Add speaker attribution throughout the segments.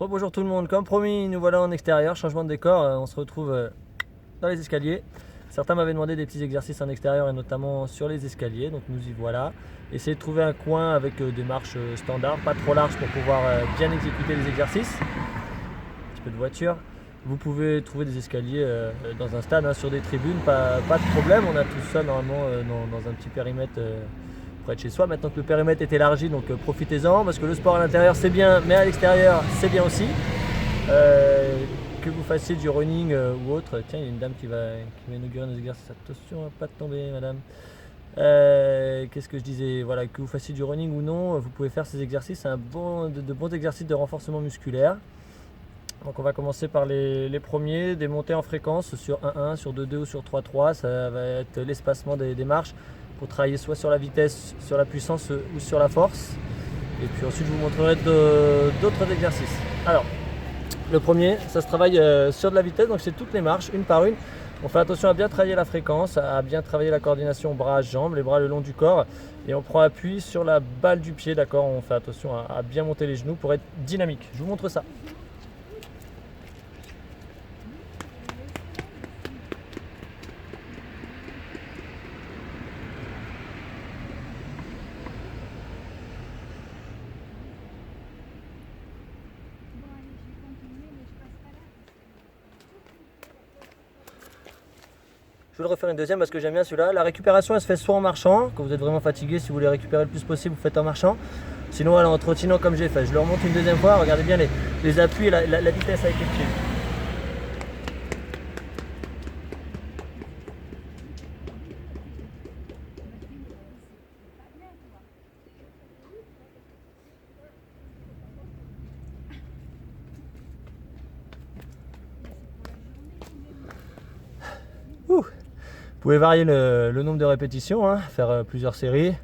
Speaker 1: Bonjour tout le monde, comme promis, nous voilà en extérieur, changement de décor, on se retrouve dans les escaliers. Certains m'avaient demandé des petits exercices en extérieur et notamment sur les escaliers, donc nous y voilà. Essayez de trouver un coin avec des marches standards, pas trop larges pour pouvoir bien exécuter les exercices. Un petit peu de voiture. Vous pouvez trouver des escaliers dans un stade, sur des tribunes, pas de problème, on a tout ça normalement dans un petit périmètre près de chez soi. Maintenant que le périmètre est élargi, donc profitez-en, parce que le sport à l'intérieur c'est bien, mais à l'extérieur c'est bien aussi. Que vous fassiez du running ou autre. Tiens, il y a une dame qui va inaugurer nos exercices. Attention à pas tomber, madame. Qu'est-ce que je disais? Voilà, que vous fassiez du running ou non, vous pouvez faire ces exercices. C'est de bons exercices de renforcement musculaire. Donc on va commencer par les premiers, des montées en fréquence sur 1-1, sur 2-2 ou sur 3-3. Ça va être l'espacement des marches pour travailler soit sur la vitesse, sur la puissance ou sur la force. Et puis ensuite je vous montrerai d'autres exercices. Alors, le premier, ça se travaille sur de la vitesse, donc c'est toutes les marches, une par une. On fait attention à bien travailler la fréquence, à bien travailler la coordination bras-jambes, les bras le long du corps. Et on prend appui sur la balle du pied, d'accord? On fait attention à bien monter les genoux pour être dynamique. Je vous montre ça. Je vais le refaire une deuxième parce que j'aime bien celui-là. La récupération elle se fait soit en marchant, quand vous êtes vraiment fatigué, si vous voulez récupérer le plus possible, vous faites en marchant. Sinon en trottinant comme j'ai fait. Je le remonte une deuxième fois, regardez bien les appuis et la vitesse avec les pieds. Vous pouvez varier le nombre de répétitions, faire plusieurs séries,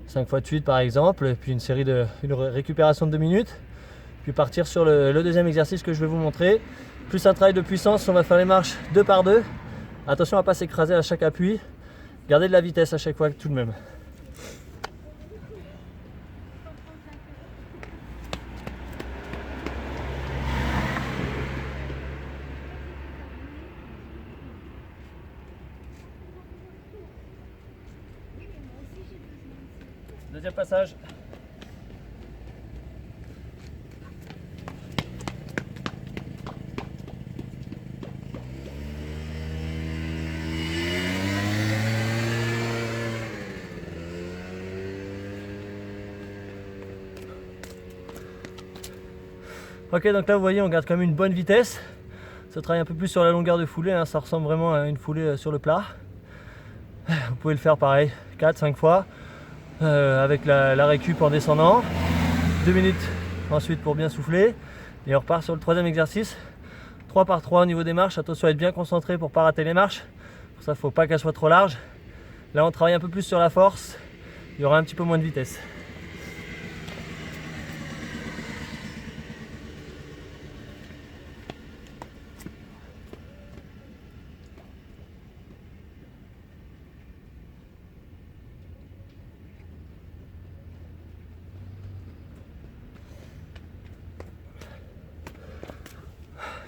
Speaker 1: 5 fois de suite par exemple, puis une récupération de 2 minutes, puis partir sur le deuxième exercice que je vais vous montrer. Plus un travail de puissance, on va faire les marches 2 par 2. Attention à ne pas s'écraser à chaque appui, gardez de la vitesse à chaque fois tout de même. Deuxième passage. Ok, donc là vous voyez on garde quand même une bonne vitesse. Ça travaille un peu plus sur la longueur de foulée, ça ressemble vraiment à une foulée sur le plat. Vous pouvez le faire pareil, 4-5 fois. Avec la récup en descendant, 2 minutes ensuite pour bien souffler et on repart sur le troisième exercice, 3 par 3 au niveau des marches. Attention à être bien concentré pour ne pas rater les marches, pour ça il ne faut pas qu'elles soient trop larges. Là on travaille un peu plus sur la force, il y aura un petit peu moins de vitesse.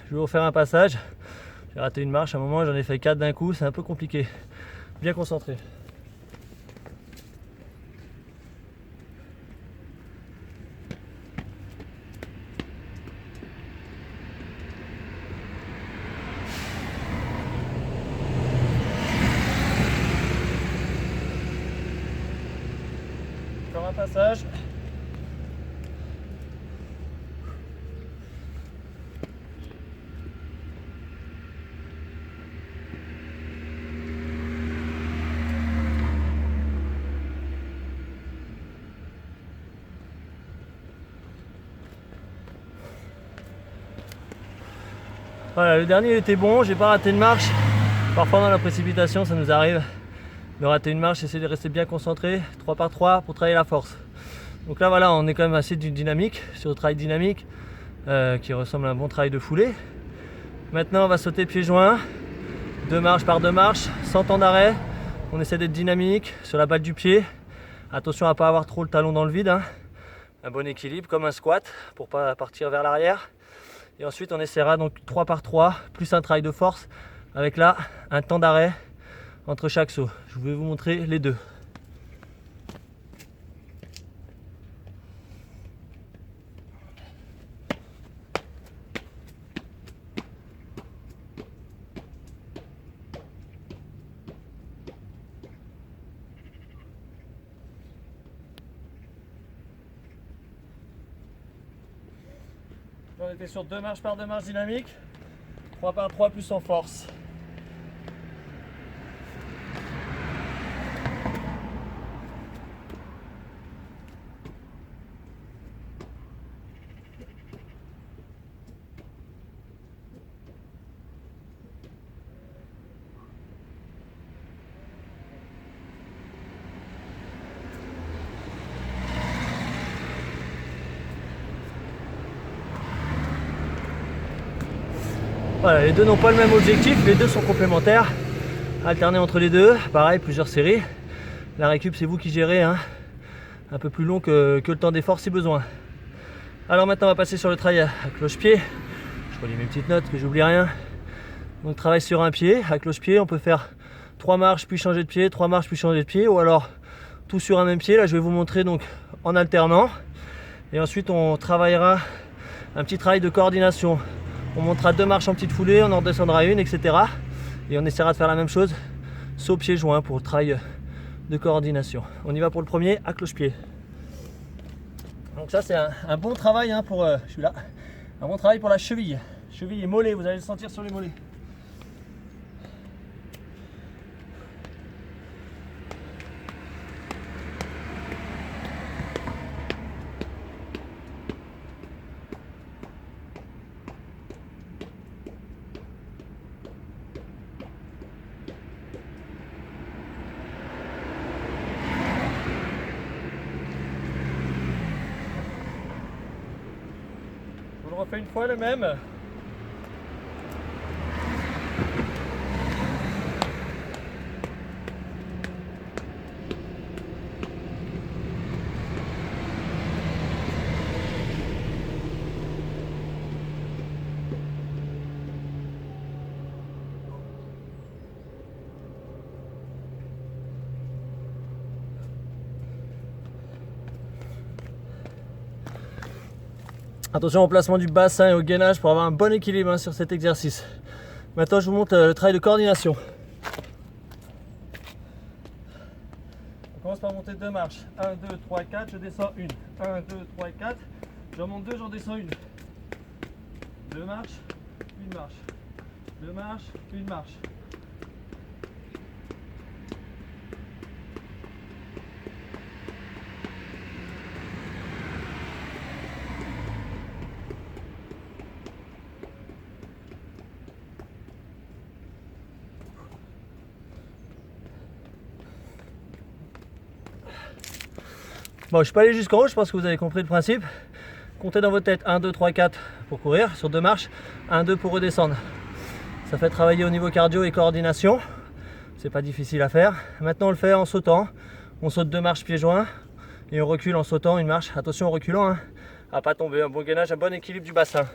Speaker 1: Je vais vous refaire un passage. J'ai raté une marche à un moment, j'en ai fait 4 d'un coup, c'est un peu compliqué. Bien concentré. Encore un passage. Voilà, le dernier était bon, j'ai pas raté une marche. Parfois dans la précipitation ça nous arrive de rater une marche, essayez de rester bien concentré, 3 par 3 pour travailler la force. Donc là voilà, on est quand même assez dynamique, sur le travail dynamique qui ressemble à un bon travail de foulée. Maintenant on va sauter pieds joints, 2 marches par 2 marches, sans temps d'arrêt. On essaie d'être dynamique sur la balle du pied. Attention à ne pas avoir trop le talon dans le vide. un bon équilibre comme un squat pour pas partir vers l'arrière. Et ensuite on essaiera donc 3 par 3 plus un travail de force avec là un temps d'arrêt entre chaque saut. Je vais vous montrer les deux. On était sur 2 marches par 2 marches dynamiques, 3 par 3 plus en force. Voilà, les deux n'ont pas le même objectif, les deux sont complémentaires. Alterner entre les deux, pareil, plusieurs séries. La récup, c'est vous qui gérez, hein. Un peu plus long que le temps d'effort si besoin. Alors maintenant, on va passer sur le travail à cloche-pied. Je relis mes petites notes que j'oublie rien. Donc travail sur un pied, à cloche-pied, on peut faire 3 marches puis changer de pied, 3 marches puis changer de pied, ou alors tout sur un même pied. Là, je vais vous montrer donc en alternant. Et ensuite, on travaillera un petit travail de coordination. On montera 2 marches en petite foulée, on en redescendra une, etc. Et on essaiera de faire la même chose, saut pied joint pour le travail de coordination. On y va pour le premier, à cloche-pied. Donc ça c'est un bon travail hein, pour je suis là. Un bon travail pour la cheville. Cheville et mollet, vous allez le sentir sur les mollets. On le refait une fois le même. Attention au placement du bassin et au gainage pour avoir un bon équilibre hein, sur cet exercice. Maintenant je vous montre le travail de coordination. On commence par monter 2 marches. 1, 2, 3, 4, je descends une. 1, 2, 3, 4, j'en monte 2, j'en descends une. 2 marches, une marche. 2 marches, une marche. Bon, je ne suis pas allé jusqu'en haut, je pense que vous avez compris le principe. Comptez dans votre tête 1, 2, 3, 4 pour courir sur 2 marches, 1, 2 pour redescendre. Ça fait travailler au niveau cardio et coordination. C'est pas difficile à faire. Maintenant on le fait en sautant. On saute 2 marches pieds joints et on recule en sautant une marche. Attention en reculant, hein, à pas tomber. Un bon gainage, un bon équilibre du bassin.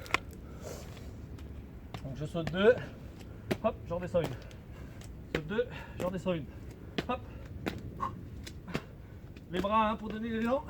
Speaker 1: Donc je saute 2, hop, j'en redescends une. Saute 2, j'en redescends une. Hop. Les bras hein, pour donner l'élan.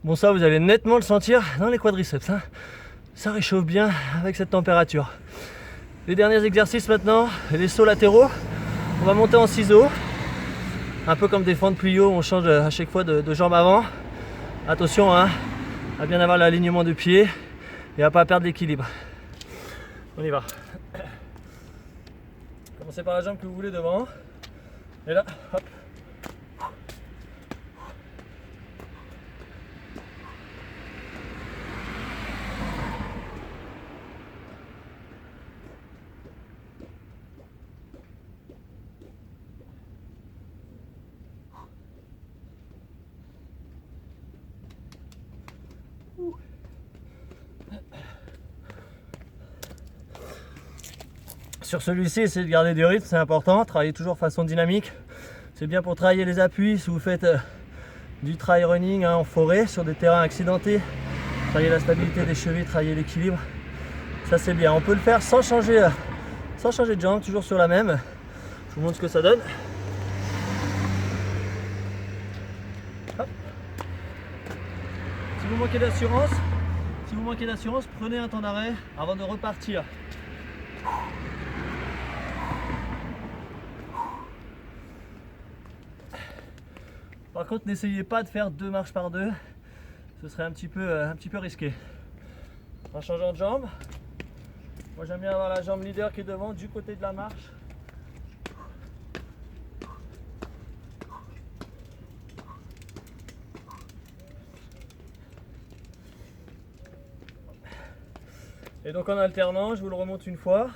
Speaker 1: Bon, ça vous allez nettement le sentir dans les quadriceps, hein. Ça réchauffe bien avec cette température. Les derniers exercices maintenant, les sauts latéraux. On va monter en ciseaux, un peu comme des fentes pluyaux, on change à chaque fois de jambes avant. Attention hein, à bien avoir l'alignement de pied et à pas perdre l'équilibre. On y va. Commencez par la jambe que vous voulez devant. Et là, hop. Sur celui-ci, essayez de garder du rythme, c'est important. Travaillez toujours de façon dynamique. C'est bien pour travailler les appuis. Si vous faites du trail running en forêt, sur des terrains accidentés, travailler la stabilité des chevilles, travailler l'équilibre. Ça c'est bien. On peut le faire sans changer de jambe, toujours sur la même. Je vous montre ce que ça donne. Hop. Si vous manquez d'assurance, prenez un temps d'arrêt avant de repartir. Par contre, n'essayez pas de faire 2 marches par 2, ce serait un petit peu risqué. En changeant de jambe, moi j'aime bien avoir la jambe leader qui est devant du côté de la marche. Et donc en alternant, je vous le remonte une fois.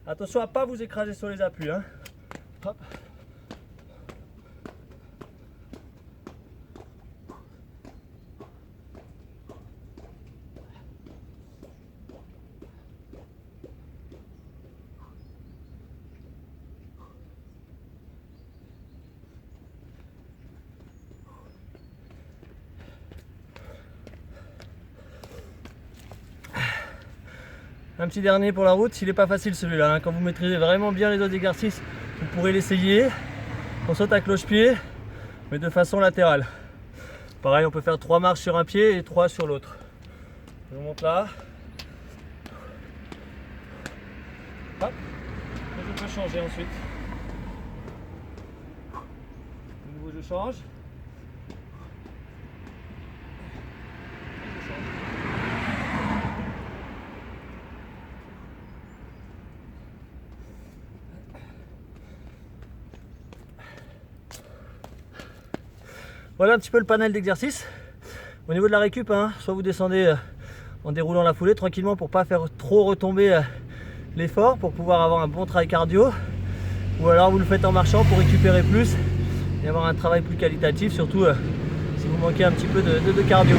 Speaker 1: Attention à ne pas vous écraser sur les appuis. Hein. Hop. Un petit dernier pour la route, il n'est pas facile celui-là. Hein. Quand vous maîtrisez vraiment bien les autres exercices, vous pourrez l'essayer. On saute à cloche-pied, mais de façon latérale. Pareil, on peut faire 3 marches sur un pied et 3 sur l'autre. Je vous montre là. Hop. Et je peux changer ensuite. De nouveau, je change. Voilà un petit peu le panel d'exercices. Au niveau de la récup, hein, soit vous descendez en déroulant la foulée tranquillement pour ne pas faire trop retomber l'effort, pour pouvoir avoir un bon travail cardio, ou alors vous le faites en marchant pour récupérer plus et avoir un travail plus qualitatif, surtout si vous manquez un petit peu de cardio.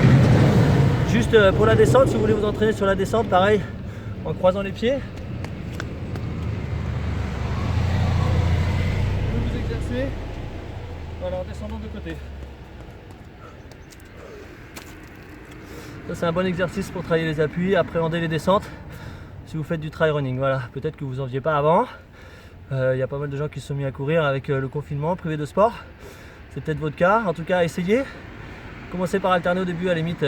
Speaker 1: Juste pour la descente, si vous voulez vous entraîner sur la descente, pareil, en croisant les pieds. Vous vous exercez, voilà, en descendant de côté. Ça c'est un bon exercice pour travailler les appuis, appréhender les descentes si vous faites du trail running. Voilà, peut-être que vous n'en faisiez pas avant. Il y a pas mal de gens qui se sont mis à courir avec le confinement, privés de sport. C'est peut-être votre cas. En tout cas, essayez. Commencez par alterner au début, à la limite,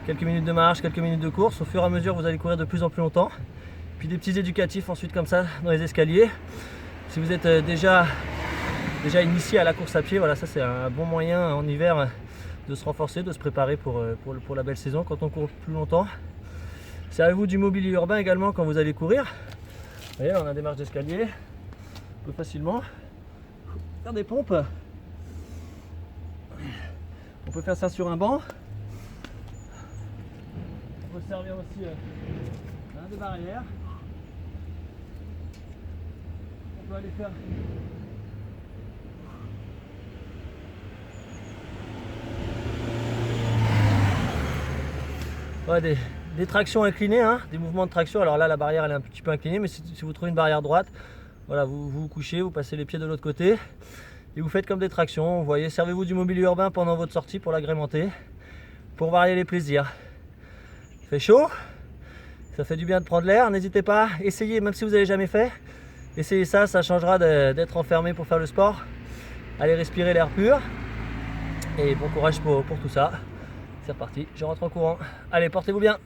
Speaker 1: quelques minutes de marche, quelques minutes de course. Au fur et à mesure, vous allez courir de plus en plus longtemps. Puis des petits éducatifs ensuite comme ça dans les escaliers. Si vous êtes déjà initié à la course à pied, voilà, ça c'est un bon moyen en hiver de se renforcer, de se préparer pour la belle saison quand on court plus longtemps. Servez-vous du mobilier urbain également quand vous allez courir. Vous voyez, on a des marches d'escalier. On peut facilement faire des pompes. On peut faire ça sur un banc. On peut servir aussi de barrière. On peut aller faire des tractions inclinées, hein, des mouvements de traction. Alors là, la barrière elle est un petit peu inclinée, mais si vous trouvez une barrière droite, voilà, vous vous couchez, vous passez les pieds de l'autre côté et vous faites comme des tractions. Vous voyez, servez-vous du mobilier urbain pendant votre sortie pour l'agrémenter, pour varier les plaisirs. Il fait chaud, ça fait du bien de prendre l'air. N'hésitez pas, essayez, même si vous n'avez jamais fait, essayez ça, ça changera d'être enfermé pour faire le sport. Allez respirer l'air pur et bon courage pour tout ça. C'est reparti, je rentre en courant. Allez, portez-vous bien.